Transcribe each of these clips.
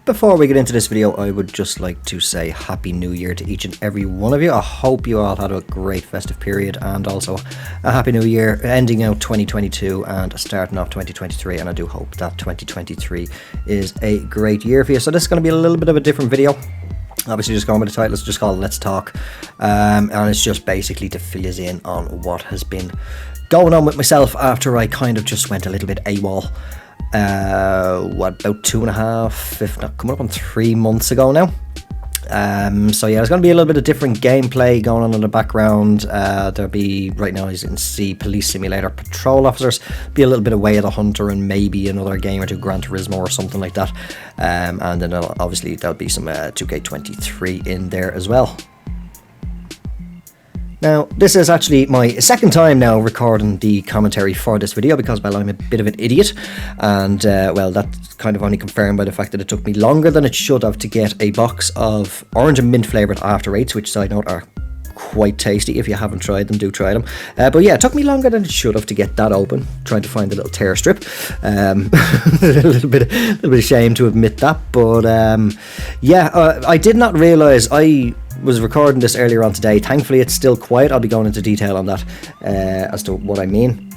Before we get into this video, I would just like to say Happy New Year to each and every one of you. I hope you all had a great festive period, and also a Happy New Year, ending out 2022 and starting off 2023, and I do hope that 2023 is a great year for you. So this is going to be a little bit of a different video. Obviously, just going with the title, it's just called Let's Talk, and it's just basically to fill you in on what has been going on with myself after I kind of just went a little bit AWOL. About 2.5, if not coming up on 3 months ago now. So yeah, there's going to be a little bit of different gameplay going on in the background. There'll be, right now as you can see, Police Simulator Patrol Officers, be a little bit of Way of the Hunter, and maybe another game or two, Gran Turismo or something like that. And then obviously there'll be some 2K23 in there as well. Now, this is actually my second time now recording the commentary for this video because, well, I'm a bit of an idiot, and, well, that's kind of only confirmed by the fact that it took me longer than it should have to get a box of orange and mint flavoured After Eights, which, side note, are quite tasty. If you haven't tried them, do try them. But yeah, it took me longer than it should have to get that open, trying to find the little tear strip. A little bit of shame to admit that, but yeah, I did not realise I was recording this earlier on today. Thankfully it's still quiet. I'll be going into detail on that as to what I mean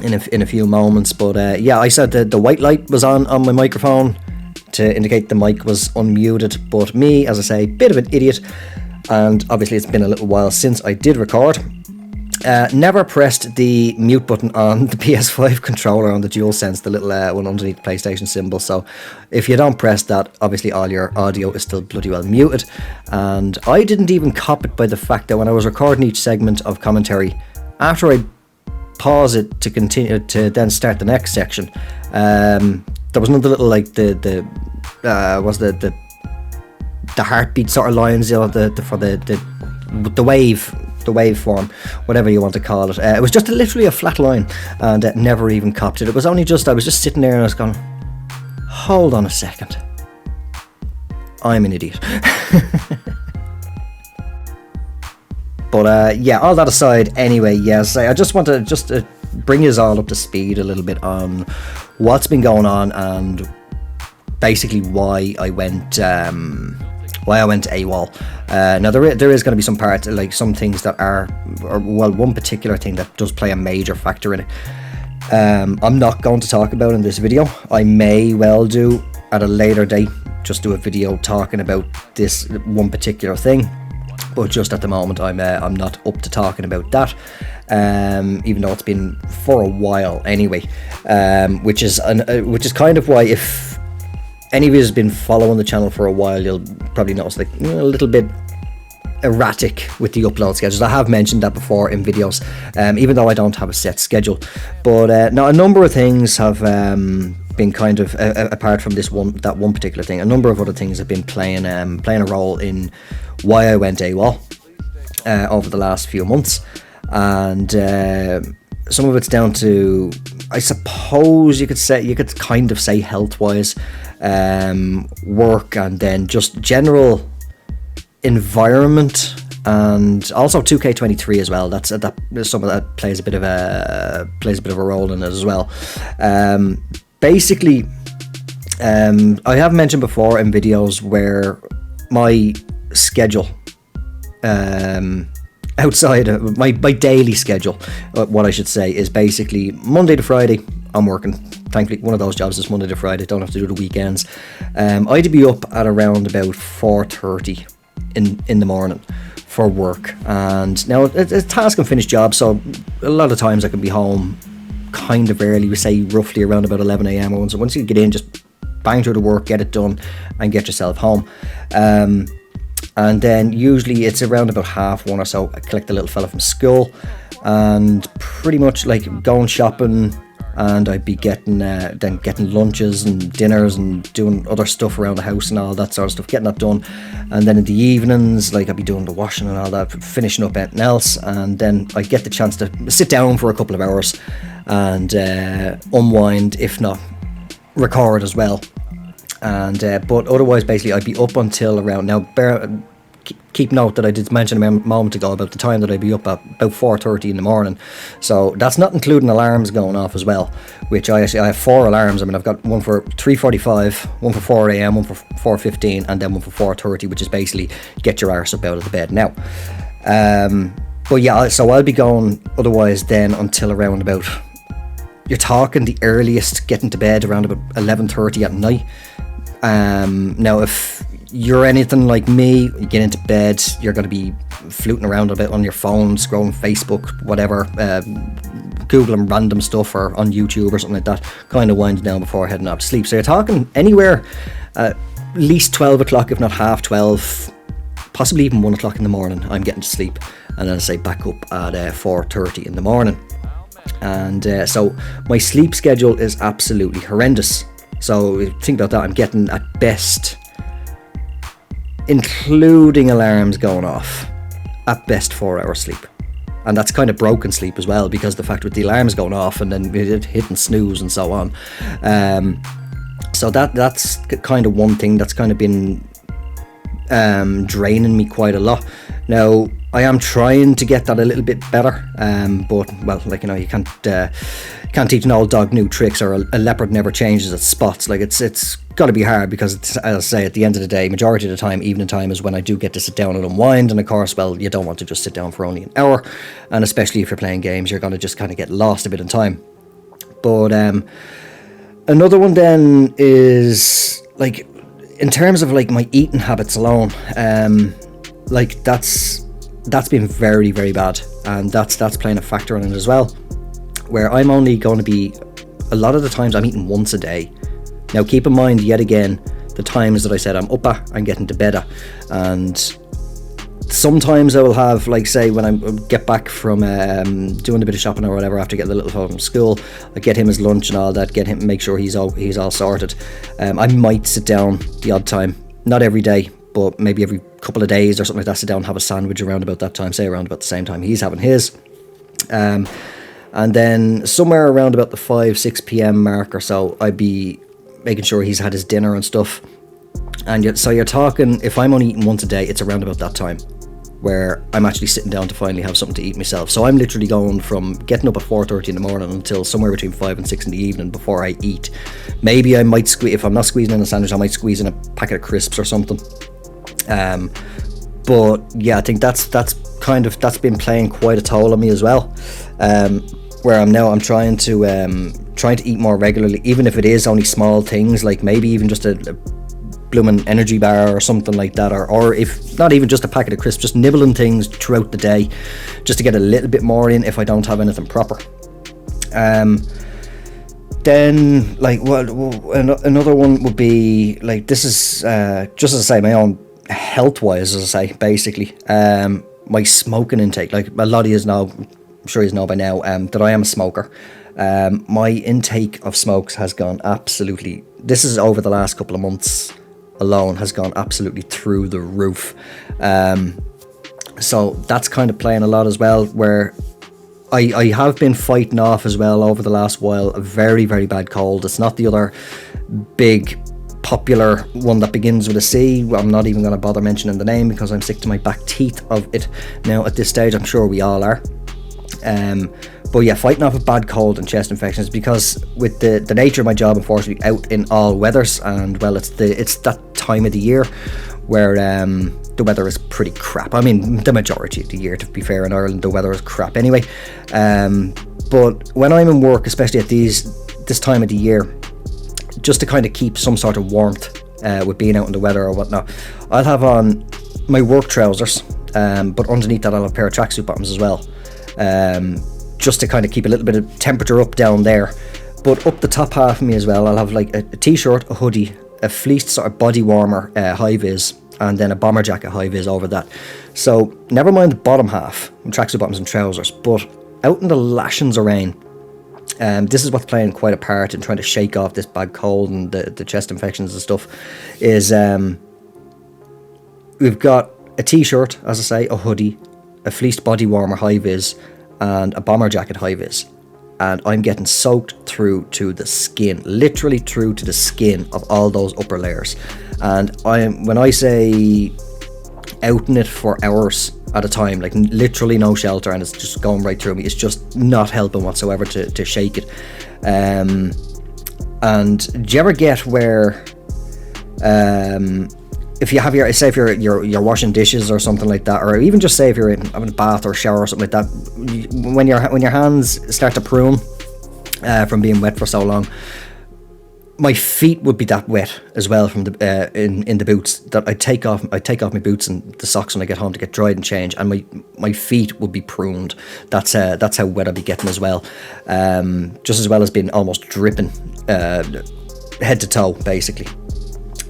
in a few moments, but yeah, I said that the white light was on my microphone to indicate the mic was unmuted, but me, as I say, bit of an idiot, and obviously it's been a little while since I did record. Never pressed the mute button on the PS5 controller on the DualSense, the little one underneath the PlayStation symbol. So if you don't press that, obviously all your audio is still bloody well muted. And I didn't even cop it by the fact that when I was recording each segment of commentary, after I pause it to continue to then start the next section, there was another little, like, the heartbeat sort of lines, you know, for the waveform, whatever you want to call it. It was just literally a flat line, and it never even copped it. It was only just, I was just sitting there and I was going, hold on a second, I'm an idiot. But yeah, all that aside, anyway, yes, I just want to bring us all up to speed a little bit on what's been going on, and basically why I went AWOL. Now there is going to be some parts, like some things that are, well, one particular thing that does play a major factor in it. I'm not going to talk about in this video. I may well do at a later date, just do a video talking about this one particular thing, but just at the moment I'm not up to talking about that, even though it's been for a while anyway, which is kind of why, if any of you has been following the channel for a while, you'll probably notice, like, a little bit erratic with the upload schedules. I have mentioned that before in videos, even though I don't have a set schedule. But now a number of things have been kind of, apart from that one particular thing, a number of other things have been playing a role in why I went AWOL over the last few months, and some of it's down to, I suppose you could kind of say health-wise, work, and then just general environment, and also 2K23 as well. That's some of that plays a bit of a role in it as well. Basically, I have mentioned before in videos where my schedule, outside of my daily schedule, what I should say is basically Monday to Friday I'm working. Thankfully, one of those jobs is Monday to Friday, don't have to do the weekends. I'd be up at around about 4:30 in the morning for work, and now it's a task and finish job, so a lot of times I can be home kind of early, we say roughly around about 11 a.m. So once you get in, just bang through the work, get it done, and get yourself home. And then usually it's around about 1:30 or so, I collect the little fella from school, and pretty much like going shopping, and I'd be getting lunches and dinners and doing other stuff around the house and all that sort of stuff, getting that done. And then in the evenings, like, I'd be doing the washing and all that, finishing up anything else, and then I get the chance to sit down for a couple of hours and unwind, if not keep in mind, basically I'd be up until around, now keep note that I did mention a moment ago about the time that I'd be up at about 4:30 in the morning. So that's not including alarms going off as well, which I have 4 alarms. I mean, I've got one for 3:45, one for 4 a.m, one for 4:15, and then one for 4:30, which is basically get your arse up out of the bed now. But yeah, so I'll be going otherwise then until around about, you're talking the earliest getting to bed around about 11:30 at night. Now if you're anything like me, you get into bed, you're going to be fluting around a bit on your phone, scrolling Facebook, whatever, Googling random stuff or on YouTube or something like that, kind of winding down before heading off to sleep. So you're talking anywhere at least 12 o'clock, if not half 12, possibly even 1 o'clock in the morning, I'm getting to sleep. And then I say back up at 4:30 in the morning. And so my sleep schedule is absolutely horrendous. So think about that, I'm getting at best, including alarms going off, at best 4 hours sleep. And that's kind of broken sleep as well, because the fact with the alarms going off and then hitting snooze and so on. So that's kind of one thing that's kind of been draining me quite a lot. Now I am trying to get that a little bit better, but well, like, you know, you can't teach an old dog new tricks, or a leopard never changes its spots. Like, it's got to be hard, because it's, as I say, at the end of the day, majority of the time, evening time is when I do get to sit down and unwind. And of course, well, you don't want to just sit down for only an hour, and especially if you're playing games, you're going to just kind of get lost a bit in time. But another one then is, like, in terms of like my eating habits alone, like that's been very, very bad, and that's playing a factor in it as well, where I'm only going to be, a lot of the times I'm eating once a day. Now keep in mind, yet again, the times that I said I'm up at, I'm getting to bed at, and sometimes I will have, like, say when I get back from doing a bit of shopping or whatever after getting the little fellow from school, I get him his lunch and all that, get him, make sure he's all sorted. I might sit down the odd time, not every day, but maybe every couple of days or something like that, sit down and have a sandwich around about that time, say around about the same time he's having his. And then somewhere around about the 5-6 p.m. mark or so, I'd be making sure he's had his dinner and stuff. And so you're talking, if I'm only eating once a day, it's around about that time where I'm actually sitting down to finally have something to eat myself. So I'm literally going from getting up at 4:30 in the morning until somewhere between 5 and 6 in the evening before I eat. Maybe I might squeeze, if I'm not squeezing in a sandwich, I might squeeze in a packet of crisps or something. But yeah, I think that's been playing quite a toll on me as well. Where I'm trying to eat more regularly, even if it is only small things, like maybe even just a blooming energy bar or something like that, or if not even just a packet of crisps, just nibbling things throughout the day, just to get a little bit more in if I don't have anything proper. Then, like, another one would be, like, this is just as I say, my own health-wise, as I say, basically, my smoking intake. Like, a lot of you know, I'm sure you know by now, that I am a smoker. My intake of smokes has gone absolutely, this is over the last couple of months alone, has gone absolutely through the roof. So that's kind of playing a lot as well, where I have been fighting off as well over the last while a very, very bad cold. It's not the other big popular one that begins with a C. I'm not even going to bother mentioning the name because I'm sick to my back teeth of it now at this stage. I'm sure we all are. But yeah, fighting off a bad cold and chest infections, because with the nature of my job, unfortunately, out in all weathers, and well, it's that time of the year where the weather is pretty crap. I mean, the majority of the year, to be fair, in Ireland the weather is crap anyway. But when I'm in work, especially at this time of the year, just to kind of keep some sort of warmth with being out in the weather or whatnot, I'll have on my work trousers, but underneath that I'll have a pair of tracksuit bottoms as well, just to kind of keep a little bit of temperature up down there. But up the top half of me as well, I'll have like a t-shirt, a hoodie, a fleeced sort of body warmer high-vis, and then a bomber jacket high-vis over that. So never mind the bottom half, tracksuit bottoms and trousers, but out in the lashings of rain, this is what's playing quite a part in trying to shake off this bad cold and the chest infections and stuff, is we've got a t-shirt, as I say, a hoodie, a fleeced body warmer high-vis, and a bomber jacket high-vis. And I'm getting soaked through to the skin, literally through to the skin of all those upper layers. And when I say out in it for hours at a time, like literally no shelter, and it's just going right through me. It's just not helping whatsoever to shake it. And do you ever get where if you have say if you're washing dishes or something like that, or even just say if you're having a bath or shower or something like that, when your hands start to prune from being wet for so long, my feet would be that wet as well from the in the boots, that I take off my boots and the socks when I get home to get dried and changed, and my feet would be pruned. That's how wet I'd be getting as well, just as well as being almost dripping head to toe basically.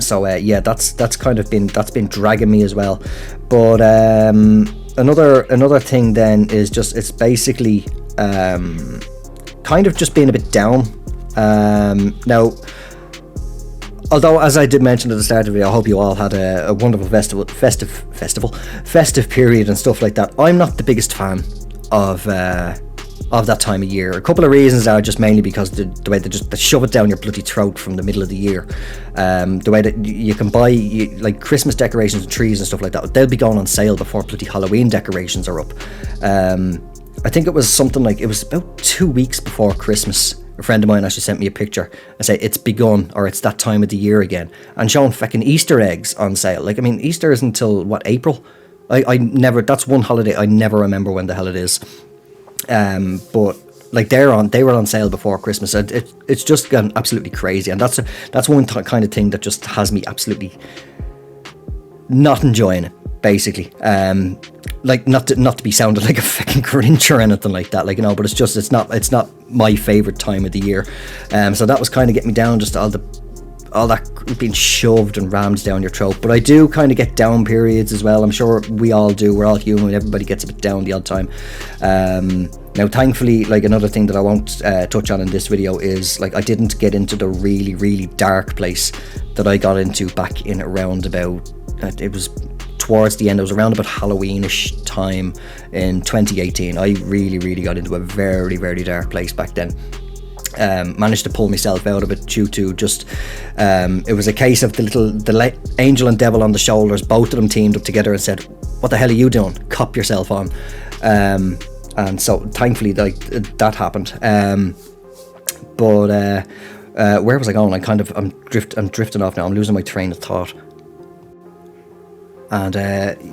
So yeah, that's been dragging me as well. But another thing then is just, it's basically kind of just being a bit down. Now, although, as I did mention at the start of the video, I hope you all had a wonderful festive period and stuff like that. I'm not the biggest fan of that time of year. A couple of reasons are just mainly because the way they shove it down your bloody throat from the middle of the year. The way that you can buy like Christmas decorations and trees and stuff like that, they'll be going on sale before bloody Halloween decorations are up. I think it was something like, it was about 2 weeks before Christmas, a friend of mine actually sent me a picture and say it's begun, or it's that time of the year again, and showing fucking Easter eggs on sale. Like, I mean, Easter isn't until what, April? I never, that's one holiday I never remember when the hell it is. But like they were on sale before Christmas. It's just gone absolutely crazy, and that's one kind of thing that just has me absolutely not enjoying it. Basically, like not to be sounded like a fucking Grinch or anything like that, like, you know, but it's not my favorite time of the year. So that was kind of getting me down, just all that being shoved and rammed down your throat. But I do kind of get down periods as well. I'm sure we all do. We're all human. Everybody gets a bit down the odd time. Now, thankfully, like, another thing that I won't touch on in this video is, like, I didn't get into the really, really dark place that I got into back in around about, it was towards the end, it was around about Halloween-ish time in 2018. I really, really got into a very, very dark place back then. Managed to pull myself out of it due to just it was a case of the angel and devil on the shoulders, both of them teamed up together and said, what the hell are you doing? Cop yourself on. And so thankfully, like, that happened. But where was I going? I'm drifting off now. I'm losing my train of thought. And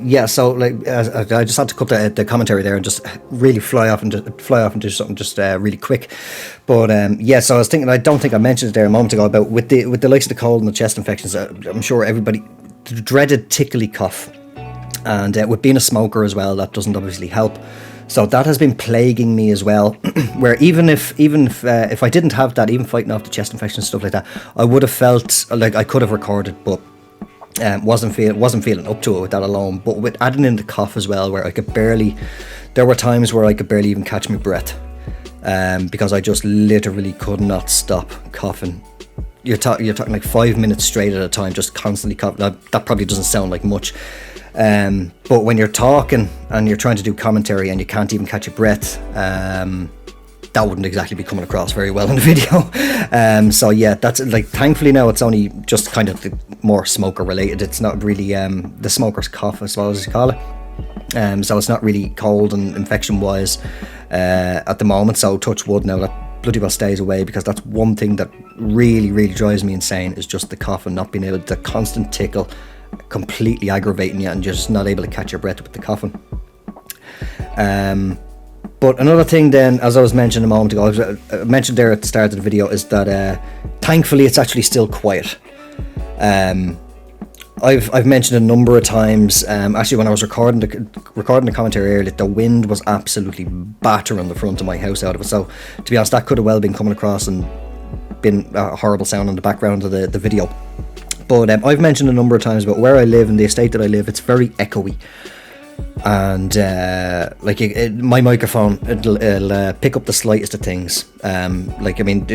yeah, so like I just had to cut the commentary there and just really fly off into something just really quick. But yeah, so I was thinking, I don't think I mentioned it there a moment ago, about with the likes of the cold and the chest infections. I'm sure everybody, the dreaded tickly cough, and with being a smoker as well, that doesn't obviously help. So that has been plaguing me as well. Where even if I didn't have that, even fighting off the chest infection and stuff like that, I would have felt like I could have recorded, but wasn't feeling up to it with that alone. But with adding in the cough as well, where there were times where I could barely even catch my breath, because I just literally could not stop coughing. You're talking like 5 minutes straight at a time, just constantly coughing. Now, that probably doesn't sound like much, but when you're talking and you're trying to do commentary and you can't even catch your breath, that wouldn't exactly be coming across very well in the video. So yeah, that's like, thankfully now it's only just kind of more smoker related. It's not really the smoker's cough, I suppose as you call it. So it's not really cold and infection wise at the moment. So touch wood now that bloody well stays away, because that's one thing that really, really drives me insane, is just the cough and not being able to, constant tickle, completely aggravating you and just not able to catch your breath with the coughing. But another thing then, as I was mentioning a moment ago, I mentioned there at the start of the video, is that thankfully it's actually still quiet. I've mentioned a number of times, actually when I was recording the commentary earlier, the wind was absolutely battering the front of my house out of it. So to be honest, that could have well been coming across and been a horrible sound in the background of the video. But I've mentioned a number of times about where I live and the estate that I live. It's very echoey. And like my microphone, it'll pick up the slightest of things. Like, I mean,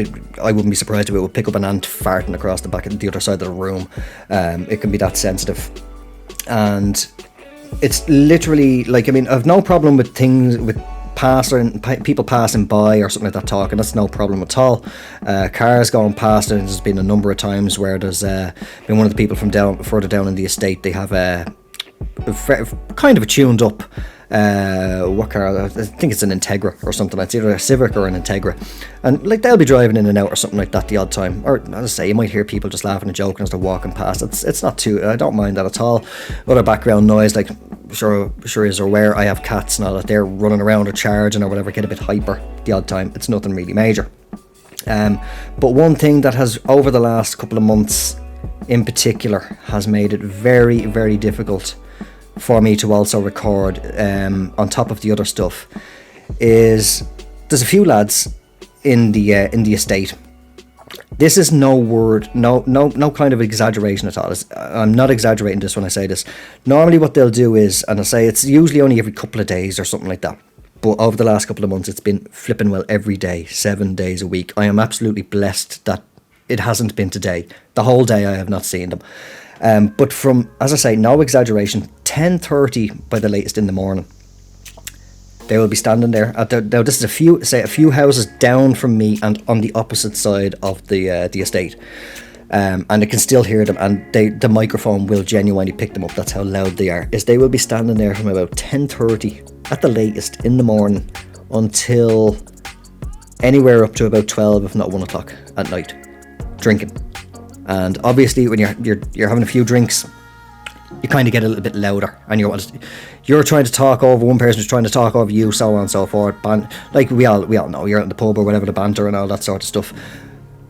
I wouldn't be surprised if it would pick up an ant farting across the other side of the room. It can be that sensitive, and it's literally like, I mean, I've no problem with things with people passing by or something like that talking. That's no problem at all. Cars going past, and there's been a number of times where there's been one of the people from further down in the estate. They have kind of a tuned up what car, I think it's an Integra or something. It's either a Civic or an Integra, and like they'll be driving in and out or something like that the odd time. Or as I say, you might hear people just laughing and joking as they're walking past. It's not too, I don't mind that at all. Other background noise, like sure as you're aware, I have cats and all that. They're running around or charging or whatever, get a bit hyper the odd time. It's nothing really major. But one thing that has, over the last couple of months in particular, has made it very, very difficult for me to also record on top of the other stuff is there's a few lads in the estate. This is no kind of exaggeration at all. I'm not exaggerating this when I say this. Normally what they'll do is, and I say it's usually only every couple of days or something like that, but over the last couple of months it's been flipping well every day, 7 days a week. I am absolutely blessed that it hasn't been today. The whole day I have not seen them. But from, as I say, no exaggeration, 10:30 by the latest in the morning, they will be standing there. Now this is a few houses down from me and on the opposite side of the estate, and I can still hear them. And the microphone will genuinely pick them up. That's how loud they are. Is they will be standing there from about 10:30 at the latest in the morning until anywhere up to about 12, if not 1 o'clock at night, drinking. And obviously, when you're having a few drinks, you kind of get a little bit louder, and you're trying to talk over one person who's trying to talk over you, so on and so forth. Like we all know, you're out in the pub or whatever, the banter and all that sort of stuff,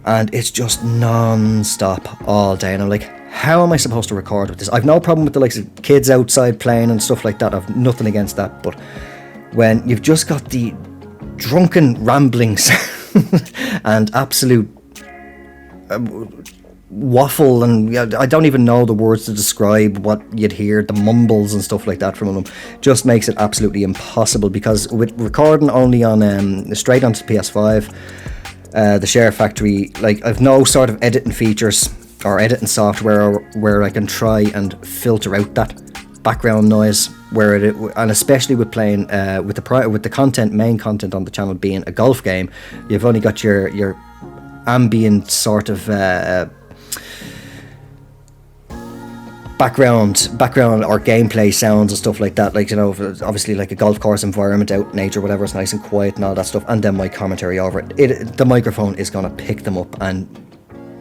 and it's just non-stop all day. And I'm like, how am I supposed to record with this? I've no problem with the likes of kids outside playing and stuff like that. I've nothing against that, but when you've just got the drunken ramblings and absolute waffle, and I don't even know the words to describe what you'd hear, the mumbles and stuff like that from them, just makes it absolutely impossible. Because with recording only on straight onto PS5, the Share Factory, like I've no sort of editing features or editing software where I can try and filter out that background noise, and especially with playing with the main content on the channel being a golf game, you've only got your ambient sort of background or gameplay sounds and stuff like that, like, you know, obviously like a golf course environment out in nature, whatever, it's nice and quiet and all that stuff, and then my commentary over it. The microphone is going to pick them up, and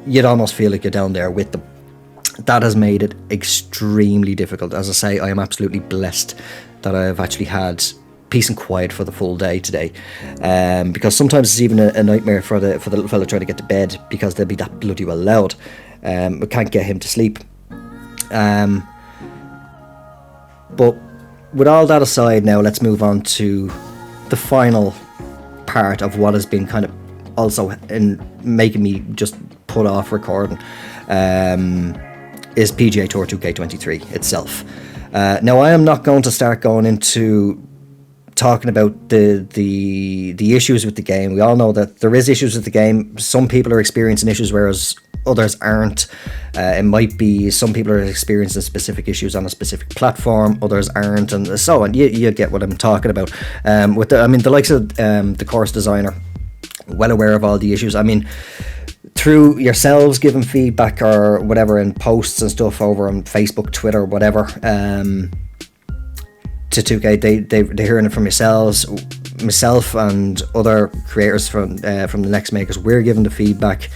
you'd almost feel like you're down there with them. That has made it extremely difficult. As I say, I am absolutely blessed that I've actually had peace and quiet for the full day today, because sometimes it's even a nightmare for the little fella trying to get to bed, because they'll be that bloody well loud. We can't get him to sleep. But with all that aside, now let's move on to the final part of what has been kind of also in making me just put off recording, is PGA Tour 2K23 itself. Now I am not going to start going into talking about the issues with the game. We all know that there is issues with the game. Some people are experiencing issues, whereas others aren't. It might be some people are experiencing specific issues on a specific platform, others aren't, and so on. You get what I'm talking about. The likes of the course designer, well aware of all the issues. I mean, through yourselves giving feedback or whatever in posts and stuff over on Facebook, Twitter, whatever, to 2K, they're hearing it from yourselves, myself and other creators from the Next Makers. We're giving the feedback.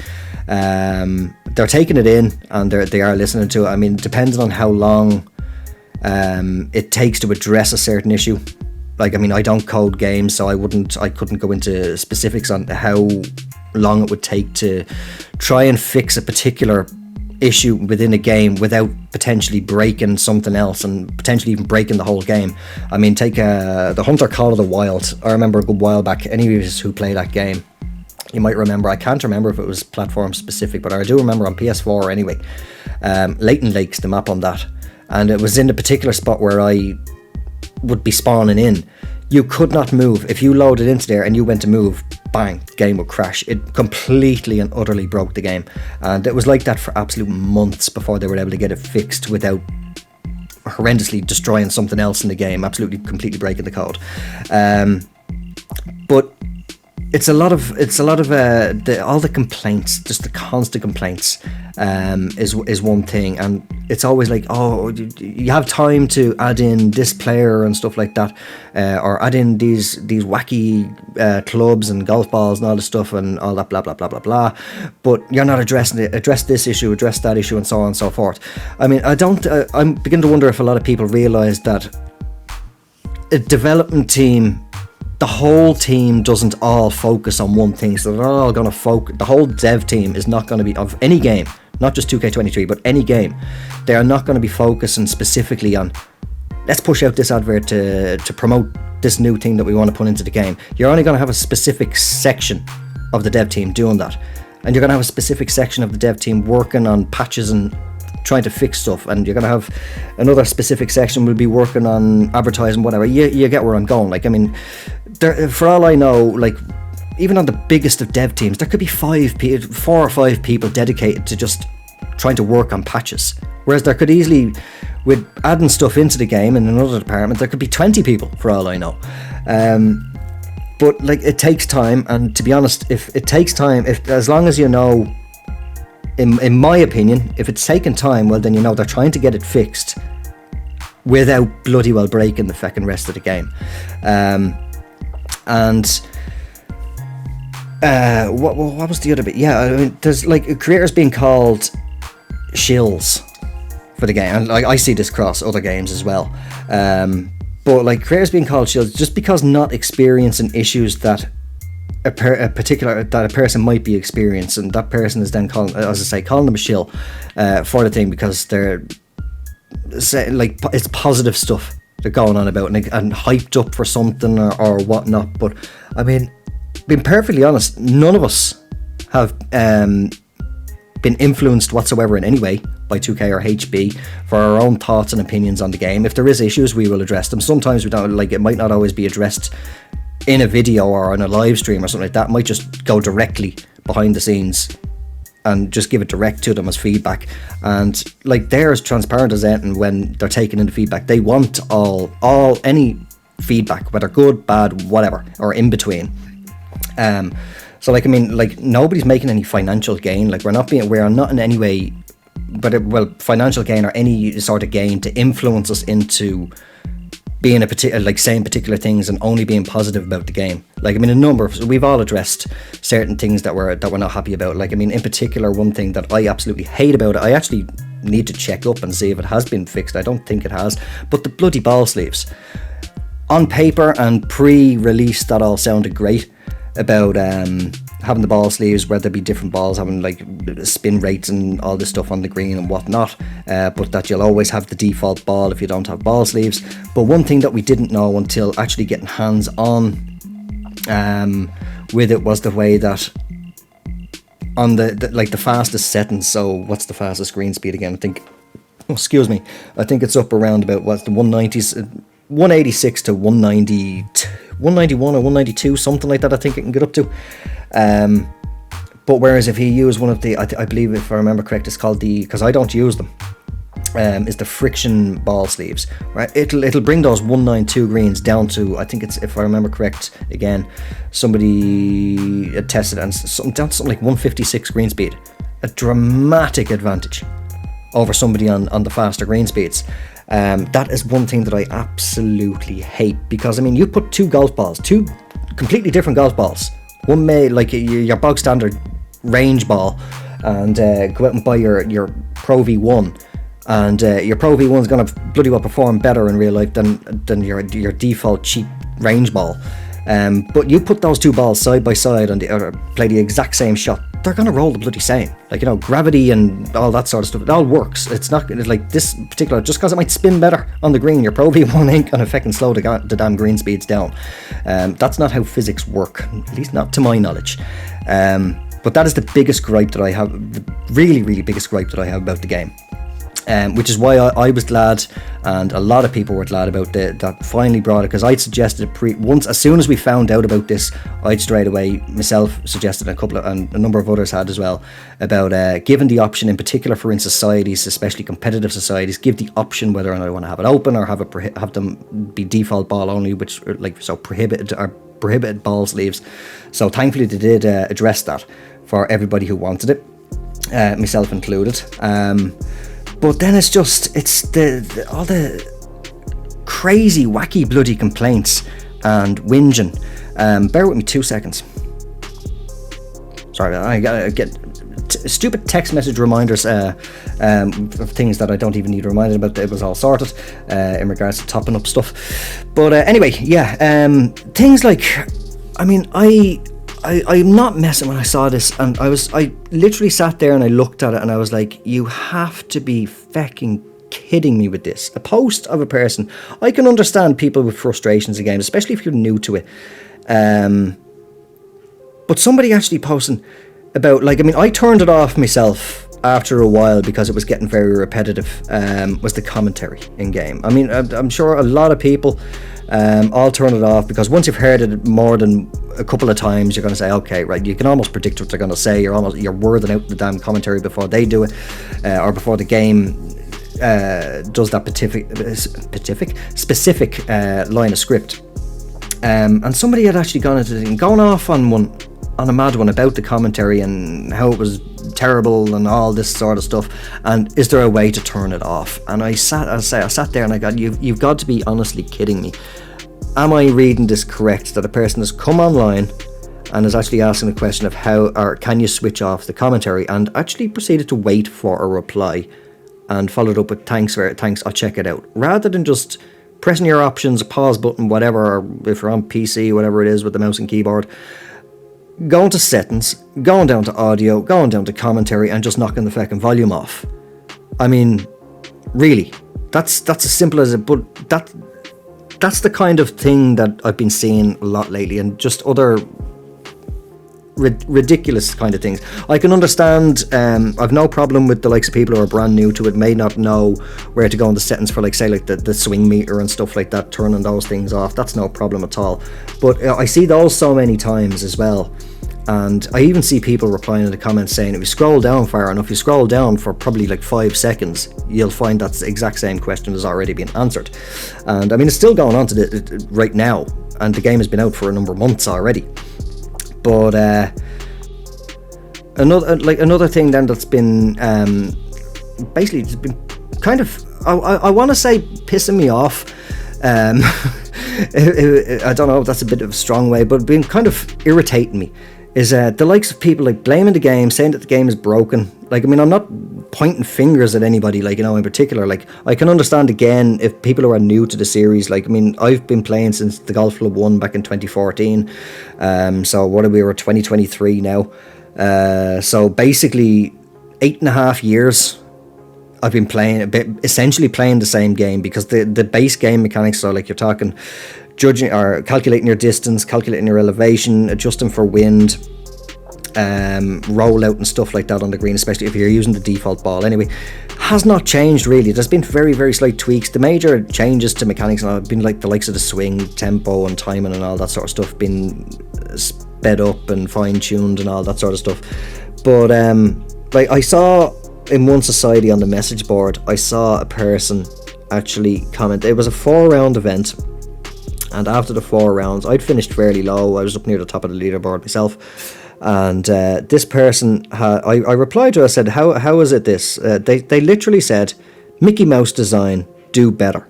They're taking it in, and they are listening to it. I mean, depending on how long it takes to address a certain issue. Like, I mean, I don't code games, so I couldn't go into specifics on how long it would take to try and fix a particular issue within a game without potentially breaking something else and potentially even breaking the whole game. I mean, take the Hunter Call of the Wild. I remember a good while back, any of us who play that game, you might remember, I can't remember if it was platform specific, but I do remember on PS4 anyway, Leighton Lakes, the map on that, and it was in the particular spot where I would be spawning in. You could not move. If you loaded into there and you went to move, bang, game would crash. It completely and utterly broke the game, and it was like that for absolute months before they were able to get it fixed without horrendously destroying something else in the game, absolutely completely breaking the code. But it's a lot of all the complaints, just the constant complaints, is one thing, and it's always like, oh, you have time to add in this player and stuff like that, or add in these wacky clubs and golf balls and all this stuff and all that blah blah blah blah blah, but you're not addressing it. Address this issue, address that issue, and so on and so forth. I mean, I'm beginning to wonder if a lot of people realise that a development team, the whole team doesn't all focus on one thing, so they're not all going to focus. The whole dev team is not going to be, of any game, not just 2K23, but any game, they are not going to be focusing specifically on, let's push out this advert to promote this new thing that we want to put into the game. You're only going to have a specific section of the dev team doing that, and you're going to have a specific section of the dev team working on patches and trying to fix stuff, and you're going to have another specific section will be working on advertising, whatever. You get where I'm going. Like, I mean, for all I know, like, even on the biggest of dev teams, there could be 4 or 5 people dedicated to just trying to work on patches, whereas there could easily, with adding stuff into the game in another department, there could be 20 people for all I know. But like, it takes time, and to be honest, if it takes time, as long as you know, in my opinion, if it's taken time, well, then you know they're trying to get it fixed without bloody well breaking the fucking rest of the game. What was the other bit? Yeah, I mean, there's like creators being called shills for the game, and like, I see this across other games as well. But like, creators being called shills just because not experiencing issues that a person might be experiencing, that person is then calling them a shill for the thing, because they're like, it's positive stuff they're going on about and hyped up for something or whatnot. But I mean, being perfectly honest, none of us have been influenced whatsoever in any way by 2K or HB for our own thoughts and opinions on the game. If there is issues, we will address them. Sometimes we don't, like, it might not always be addressed in a video or on a live stream or something like that. It might just go directly behind the scenes and just give it direct to them as feedback. And like, they're as transparent as anything when they're taking in the feedback. They want any feedback, whether good, bad, whatever, or in between. So like, I mean, like, nobody's making any financial gain. Like, we're not in any way, financial gain or any sort of gain to influence us into being saying particular things and only being positive about the game. Like, I mean, we've all addressed certain things that we're not happy about. Like, I mean, in particular, one thing that I absolutely hate about it, I actually need to check up and see if it has been fixed. I don't think it has, but the bloody ball sleeves. On paper and pre-release, that all sounded great about having the ball sleeves where there'd be different balls, having like spin rates and all this stuff on the green and whatnot, but that you'll always have the default ball if you don't have ball sleeves. But one thing that we didn't know until actually getting hands on with it was the way that on the fastest settings, so what's the fastest screen speed again? I think it's up around about, what's the 190s, 186 to 190, 191 or 192, something like that, I think it can get up to. But whereas if you use one of the, I believe, if I remember correct, it's called because I don't use them, is the friction ball sleeves, right? It'll bring those 192 greens down to, I think it's, if I remember correct, again, somebody had tested it, and down to something like 156 green speed, a dramatic advantage over somebody on the faster green speeds. That is one thing that I absolutely hate, because I mean, you put two completely different golf balls, one made like your bog standard range ball, and go out and buy your Pro V1, and your Pro V1 is going to bloody well perform better in real life than your default cheap range ball. But you put those two balls side by side and play the exact same shot, they're going to roll the bloody same. Like, you know, gravity and all that sort of stuff, it all works. It's not like this particular, just because it might spin better on the green, your Pro V1 ain't going to fucking slow the damn green speeds down. That's not how physics work, at least not to my knowledge. But that is the biggest gripe that I have, the really, really biggest gripe that I have about the game. Which is why I was glad, and a lot of people were glad about that finally brought it, because I'd suggested it as soon as we found out about this, I'd straight away myself suggested, and a number of others had as well, about giving the option, in particular for in societies, especially competitive societies, give the option whether or not I want to have it open or have them be default ball only, which, like, so prohibited or prohibited ball sleeves. So thankfully they did address that for everybody who wanted it, myself included. But then it's all the crazy, wacky, bloody complaints and whinging. Bear with me 2 seconds. Sorry, I gotta get stupid text message reminders of things that I don't even need reminded about. It was all sorted in regards to topping up stuff. But anyway, yeah, things like, I mean, I'm not messing when I saw this, and I literally sat there and I looked at it and I was like, you have to be fecking kidding me with this. A post of a person. I can understand people with frustrations in games, especially if you're new to it. But somebody actually posting about, like, I mean, I turned it off myself after a while because it was getting very repetitive, was the commentary in game. I mean, I'm sure a lot of people all turn it off because once you've heard it more than a couple of times, you're going to say, okay, right, you can almost predict what they're going to say. You're wording out the damn commentary before they do it, or before the game does that specific line of script. And somebody had actually gone off on a mad one about the commentary and how it was terrible and all this sort of stuff, and is there a way to turn it off? And I sat there and I got, you've got to be honestly kidding me. Am I reading this correct, that a person has come online and is actually asking the question of how, or can you switch off the commentary, and actually proceeded to wait for a reply and followed up with thanks, I'll check it out, rather than just pressing your options, pause button, whatever, or if you're on PC, whatever it is with the mouse and keyboard, going to settings, going down to audio, going down to commentary, and just knocking the fucking volume off. I mean, really, that's as simple as it. But that's the kind of thing that I've been seeing a lot lately, and just other ridiculous kind of things. I can understand. I've no problem with the likes of people who are brand new to it, may not know where to go in the settings for, like, say, like the swing meter and stuff like that, turning those things off. That's no problem at all. But I see those so many times as well, and I even see people replying in the comments saying, if you scroll down far enough, you scroll down for probably like 5 seconds, you'll find that the exact same question has already been answered. And I mean, it's still going on to right now, and the game has been out for a number of months already. But another thing then that's been basically, it's been kind of, I want to say pissing me off. I don't know if that's a bit of a strong way, but been kind of irritating me, is the likes of people like blaming the game, saying that the game is broken. Like, I mean, I'm not pointing fingers at anybody, like, you know, in particular. Like, I can understand, again, if people who are new to the series, like, I mean, I've been playing since the Golf Club 1 back in 2014. So what are we, were 2023 now. So basically 8.5 years I've been playing, essentially playing the same game, because the base game mechanics are, like, you're talking judging or calculating your distance, calculating your elevation, adjusting for wind, rollout and stuff like that on the green, especially if you're using the default ball anyway, has not changed really. There's been very, very slight tweaks. The major changes to mechanics have been like the likes of the swing, tempo and timing and all that sort of stuff, been sped up and fine-tuned and all that sort of stuff. But like, I saw in one society on the message board, I saw a person actually comment. It was a 4-round event, and after the 4 rounds, I'd finished fairly low. I was up near the top of the leaderboard myself. And this person, I replied to her, I said, how is it this? They literally said, Mickey Mouse design, do better.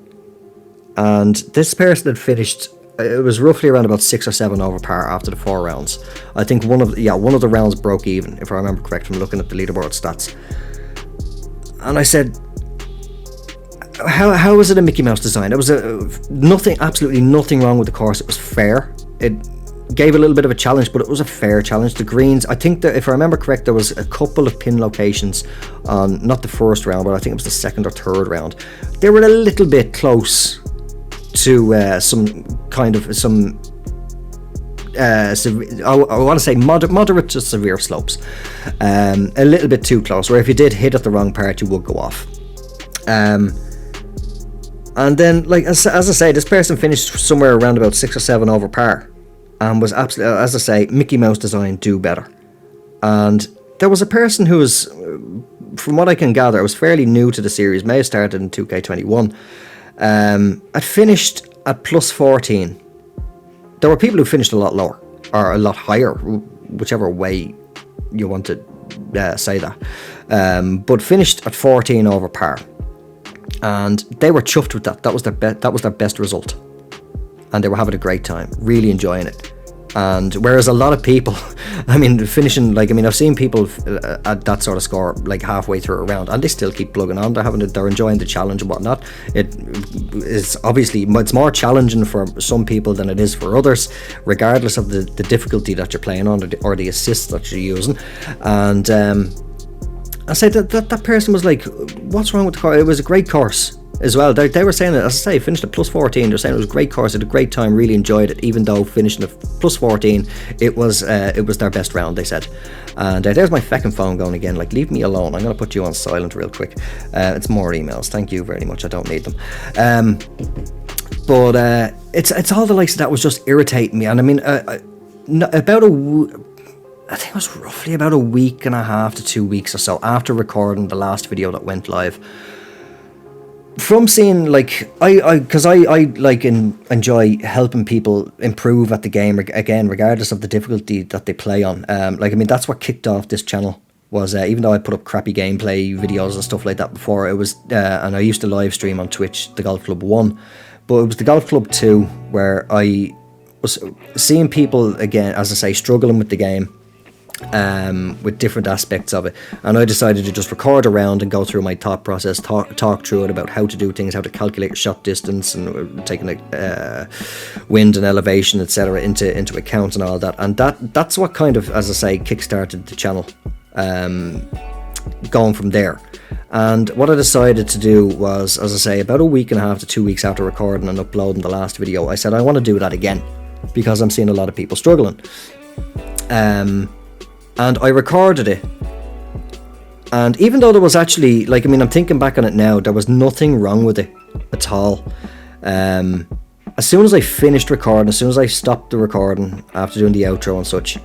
And this person had finished, it was roughly around about 6 or 7 over par after the 4 rounds. I think one of the rounds broke even, if I remember correct from looking at the leaderboard stats. And I said, how is it a Mickey Mouse design? It was absolutely nothing wrong with the course. It was fair. It gave a little bit of a challenge, but it was a fair challenge. The greens, I think that if I remember correct, there was a couple of pin locations on, not the first round, but I think it was the second or third round. They were a little bit close to some I want to say moderate to severe slopes. A little bit too close, where if you did hit at the wrong part, you would go off. And then, like, as I say, this person finished somewhere around about 6 or 7 over par, and was absolutely, as I say, Mickey Mouse design, do better. And there was a person who was, from what I can gather, was fairly new to the series, may have started in 2K21, had finished at plus 14. there were people who finished a lot lower or a lot higher, whichever way you want to say that, but finished at 14 over par, and they were chuffed with that. That was their best result, and they were having a great time, really enjoying it. And whereas a lot of people, I mean, finishing, like, I mean, I've seen people at that sort of score, like, halfway through a round, and they still keep plugging on. They're enjoying the challenge and whatnot. It is obviously, it's more challenging for some people than it is for others, regardless of the difficulty that you're playing on or the assists that you're using. And I said that person was like, what's wrong with the course? It was a great course as well. They were saying that, as I say, finished at plus 14. They're saying it was a great course, had a great time, really enjoyed it, even though finishing at plus 14, it was their best round, they said. And there's my feckin' phone going again, like, leave me alone. I'm going to put you on silent real quick. It's more emails, thank you very much, I don't need them. But it's all the likes of that was just irritating me. And I mean, I think it was roughly about a week and a half to 2 weeks or so after recording the last video that went live, from seeing, like, because I like enjoy helping people improve at the game again, regardless of the difficulty that they play on. Like, I mean, that's what kicked off this channel, was even though I put up crappy gameplay videos and stuff like that before, it was and I used to live stream on Twitch the Golf Club 1, but it was the Golf Club 2 where I was seeing people, again, as I say, struggling with the game, with different aspects of it, and I decided to just record a round and go through my thought process, talk through it about how to do things, how to calculate your shot distance, and taking wind and elevation, etc., into account and all that. And that's what kind of, as I say, kickstarted the channel, going from there. And what I decided to do was, as I say, about a week and a half to 2 weeks after recording and uploading the last video, I said I want to do that again, because I'm seeing a lot of people struggling. And I recorded it, and even though there was actually, like, I mean, I'm thinking back on it now, there was nothing wrong with it at all. As soon as I finished recording, as soon as I stopped the recording after doing the outro and such,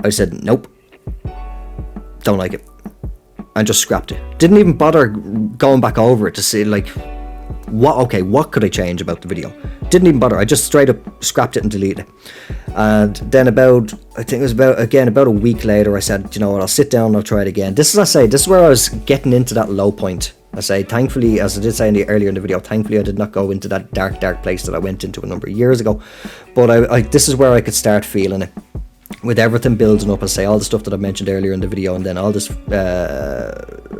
I said, nope, don't like it, and just scrapped it. Didn't even bother going back over it to see, like, what could I change about the video? Didn't even bother. I just straight up scrapped it and deleted it. And then about a week later, I said, you know what, I'll sit down and I'll try it again. This is where I was getting into that low point. I say, thankfully, as I did say earlier in the video, thankfully I did not go into that dark place that I went into a number of years ago. But this is where I could start feeling it, with everything building up, I say, all the stuff that I mentioned earlier in the video, and then all this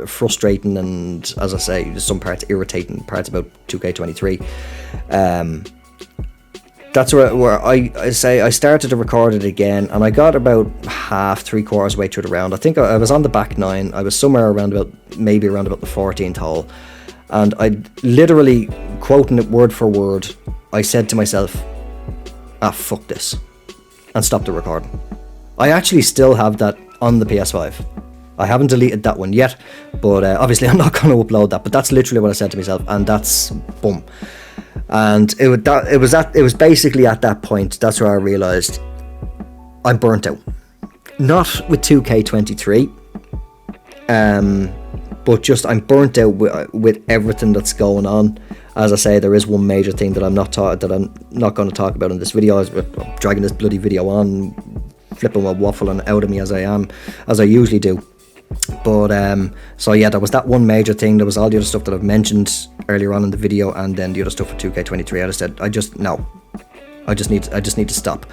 frustrating and, as I say, some parts irritating parts about 2K23. That's where I say I started to record it again, and I got about three-quarters way through the round. I think I was on the back nine. I was somewhere around about the 14th hole, and I literally, quoting it word for word, I said to myself, fuck this, and stopped the recording. I actually still have that on the PS5. I haven't deleted that one yet, but obviously I'm not going to upload that. But that's literally what I said to myself, and that's boom. And it was basically at that point, that's where I realised I'm burnt out. Not with 2K23, but just I'm burnt out with everything that's going on. As I say, there is one major thing that I'm not going to talk about in this video. I'm dragging this bloody video on, flipping my waffling out of me as I usually do. But so yeah, there was that one major thing. There was all the other stuff that I've mentioned earlier on in the video, and then the other stuff for 2K23. I just said, I just need to stop.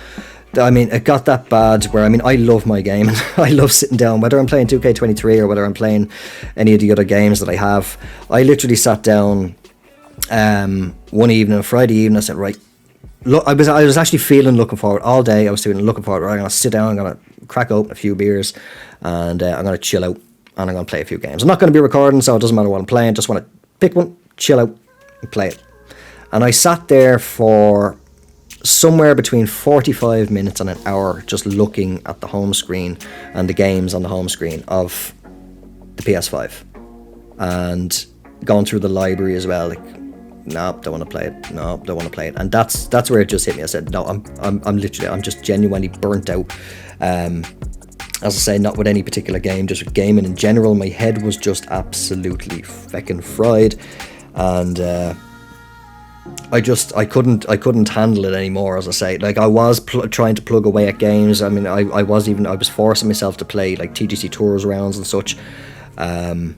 I mean, it got that bad where, I mean, I love my game. I love sitting down, whether I'm playing 2K23 or whether I'm playing any of the other games that I have. I literally sat down one evening, Friday evening. I said, right, look, I was actually looking forward all day. I was looking forward. Right, I'm gonna sit down. I'm gonna crack open a few beers, and I'm gonna chill out, and I'm gonna play a few games. I'm not gonna be recording, so it doesn't matter what I'm playing. Just want to pick one, chill out, and play it. And I sat there for somewhere between 45 minutes and an hour, just looking at the home screen and the games on the home screen of the PS5, and going through the library as well. Like, no, don't want to play it. No, don't want to play it. And that's where it just hit me. I said, no, I'm just genuinely burnt out. As I say, not with any particular game, just with gaming in general. My head was just absolutely feckin' fried, and I couldn't handle it anymore. As I say, like I was trying to plug away at games. I mean, I was forcing myself to play like TGC Tours rounds and such, and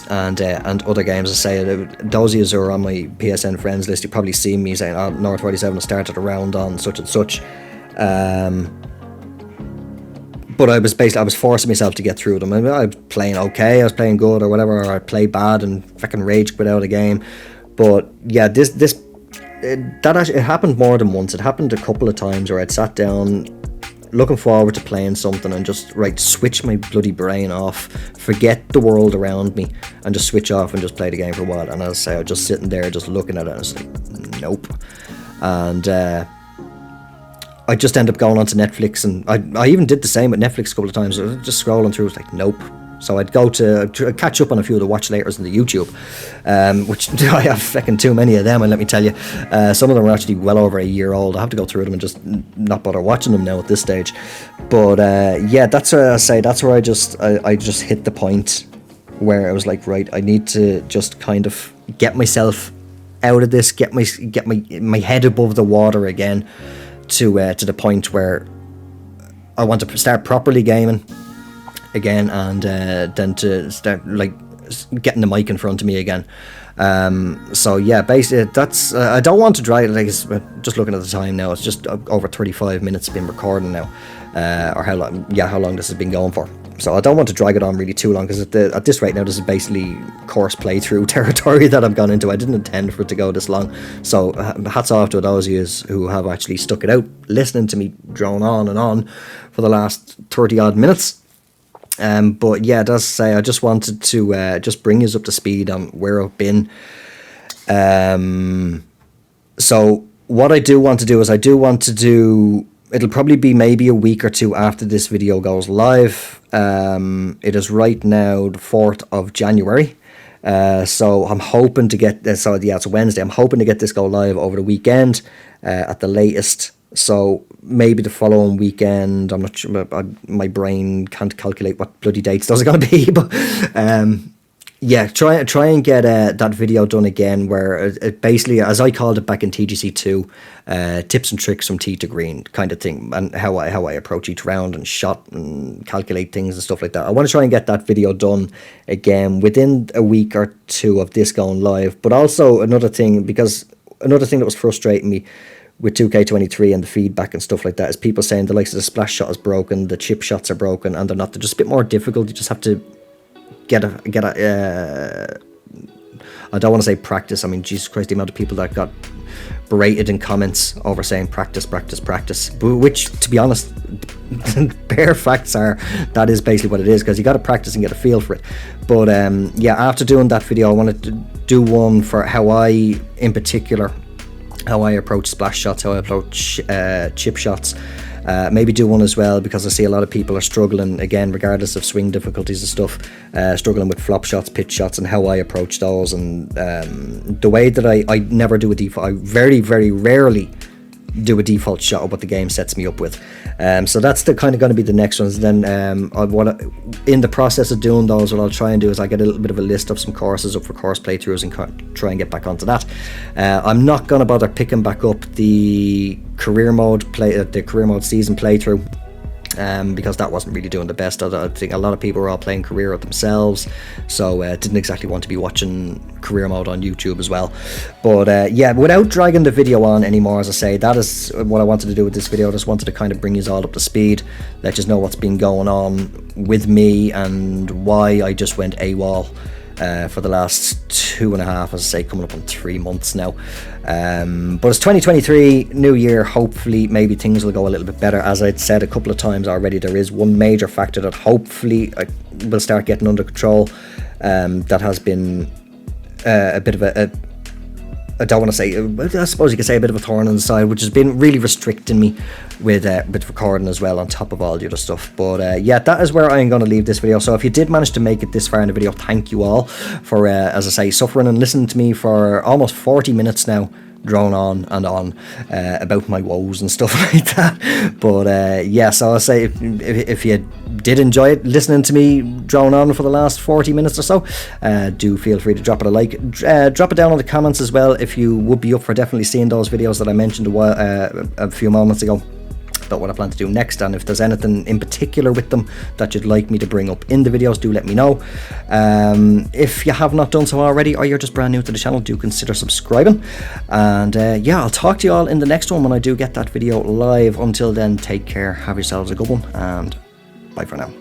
other games. I say those of you who are on my PSN friends list, you probably seen me saying, "Oh, North 47 has started a round on such and such." But I was forcing myself to get through them. I was playing okay, I was playing good or whatever, or I played bad and fucking rage quit out a game. But yeah, that actually, it happened more than once. It happened a couple of times where I'd sat down looking forward to playing something and just switch my bloody brain off, forget the world around me, and just switch off and just play the game for a while. And as I say, I was just sitting there just looking at it and I was like, nope. And I just end up going onto Netflix, and I even did the same with Netflix a couple of times. I was just scrolling through, it was like, nope. So I'd go to catch up on a few of the watch laters in the YouTube, which I have fucking too many of them, and let me tell you, some of them are actually well over a year old. I have to go through them and just not bother watching them now at this stage. But yeah, that's where I say, that's where I just hit the point where I was like, right, I need to just kind of get myself out of this, get my head above the water again, to the point where I want to start properly gaming again, and then to start like getting the mic in front of me again. So yeah, basically that's I don't want to drag it, like just looking at the time now, it's just over 35 minutes been recording now, or how long this has been going for. So I don't want to drag it on really too long, because at this rate now, this is basically course playthrough territory that I've gone into. I didn't intend for it to go this long. So hats off to those of you who have actually stuck it out, listening to me drone on and on for the last 30 odd minutes. But yeah, as I say, I just wanted to just bring you up to speed on where I've been. So what I do want to do is it'll probably be maybe a week or two after this video goes live. It is right now the 4th of January. So I'm hoping to get this, it's Wednesday. I'm hoping to get this go live over the weekend at the latest. So maybe the following weekend. I'm not sure, my brain can't calculate what bloody dates those are going to be. But yeah, try and get that video done again, where it basically, as I called it back in TGC2, tips and tricks from tee to green kind of thing, and how I approach each round and shot and calculate things and stuff like that. I want to try and get that video done again within a week or two of this going live. But also another thing that was frustrating me with 2K23 and the feedback and stuff like that is people saying the likes of the splash shot is broken, the chip shots are broken, and they're just a bit more difficult. You just have to get a I don't want to say practice. I mean, Jesus Christ, the amount of people that got berated in comments over saying practice, which, to be honest, bare facts are that is basically what it is, because you got to practice and get a feel for it. But yeah, after doing that video, I wanted to do one for how I approach splash shots, how I approach chip shots. Maybe do one as well, because I see a lot of people are struggling, again, regardless of swing difficulties and stuff, struggling with flop shots, pitch shots, and how I approach those. And the way that I never do a default, I very, very rarely do a default shot of what the game sets me up with. So that's the kind of going to be the next ones. Then in the process of doing those, what I'll try and do is I get a little bit of a list of some courses up for course playthroughs and try and get back onto that. I'm not going to bother picking back up the career mode season playthrough, because that wasn't really doing the best. I think a lot of people were all playing career with themselves, so didn't exactly want to be watching career mode on YouTube as well. But yeah, without dragging the video on anymore, as I say, that is what I wanted to do with this video. I just wanted to kind of bring you all up to speed, let you know what's been going on with me and why I just went AWOL for the last 2.5, as I say, coming up on 3 months now. But it's 2023, new year. Hopefully maybe things will go a little bit better. As I'd said a couple of times already, there is one major factor that hopefully I will start getting under control, that has been a bit of I don't want to say, I suppose you could say a bit of a thorn on the side, which has been really restricting me with recording as well, on top of all the other stuff. But yeah, that is where I'm going to leave this video. So if you did manage to make it this far in the video, thank you all for, as I say, suffering and listening to me for almost 40 minutes now, drone on and on about my woes and stuff like that. But yeah, so I'll say if you did enjoy it, listening to me drone on for the last 40 minutes or so, do feel free to drop it a like. Drop it down in the comments as well if you would be up for definitely seeing those videos that I mentioned a few moments ago about what I plan to do next, and if there's anything in particular with them that you'd like me to bring up in the videos, do let me know. If you have not done so already, or you're just brand new to the channel, do consider subscribing. And yeah, I'll talk to you all in the next one when I do get that video live. Until then, take care, have yourselves a good one, and bye for now.